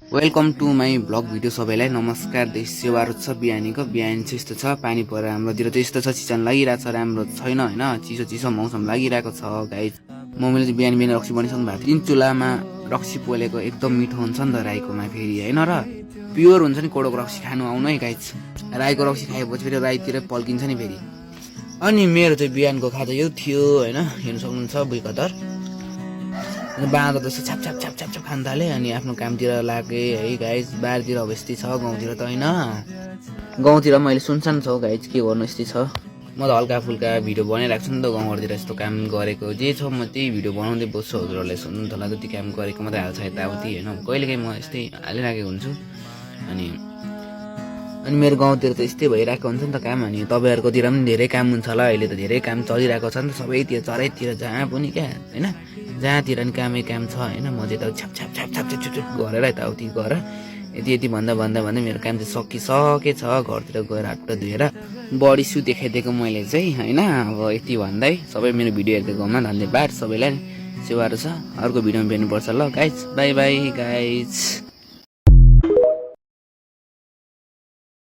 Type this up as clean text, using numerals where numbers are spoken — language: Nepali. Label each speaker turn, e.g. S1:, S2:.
S1: Welcome to my blog video सबैलाई नमस्कार। देश सेवाहरू छ बिहानीको बिहान चाहिँ यस्तो छ, पानी परेर हाम्रोतिर चाहिँ यस्तो छ, सिजन लागिरहेको छ, राम्रो छैन होइन, चिसो चिसो मौसम लागिरहेको छ गाइज। मम्मीले चाहिँ बिहान बिहान रक्सी बनाइसक्नु भएको थियो। 3 चुलामा रक्सी पोलेको एकदम मिठो हुन्छ नि त राईकोमा फेरि होइन र, प्योर हुन्छ नि कोडोको रक्सी खानु आउनु है गाइज। राईको रक्सी खाएपछि फेरि राईतिर पल्किन्छ नि फेरि। अनि मेरो चाहिँ बिहानको खाजा यो थियो होइन, हेर्नु सक्नुहुन्छ भुइँकतर बाँधो जस्तो छ्याप छ्याप छ्याप छ्याप छ्याप खान थालेँ। अनि आफ्नो कामतिर लागेँ है गाइज। बाहिरतिर अब यस्तै छ, गाउँतिर त होइन, गाउँतिर मैले सुनसान छ गाइज, के गर्नु यस्तै छ। म त हल्का फुल्का भिडियो बनाइरहेको छु नि त, गाउँघरतिर यस्तो काम गरेको जे छ म त्यही भिडियो बनाउँदै बस्छु। हजुरहरूलाई सुन्नु त जति काम गरेको मात्रै हाल्छ यताउति होइन, कहिलेकाहीँ म यस्तै हालिरहेको हुन्छु। अनि मेरो गाउँतिर त यस्तै भइरहेको हुन्छ नि त काम। अनि तपाईँहरूकोतिर पनि धेरै काम हुन्छ होला, अहिले त धेरै काम चलिरहेको छ नि त सबैतिर, चराइतिर जहाँ पनि क्या होइन, जहाँतिर नि कामै काम छ होइन। म चाहिँ त छ्याप छ्याप छ्याप छ्याप छ्याप छ्याप गरेर यताउति गरेर यति भन्दा मेरो काम चाहिँ सकिसकेछ। घरतिर गएर हात धुएर बडी सु देखाइदिएको मैले चाहिँ होइन। अब यति भन्दै सबै मेरो भिडियो हेरिदिएकोमा धन्यवाद सबैलाई। सेवाहरू छ, अर्को भिडियोमा भेट्नुपर्छ ल गाइज। By by guys.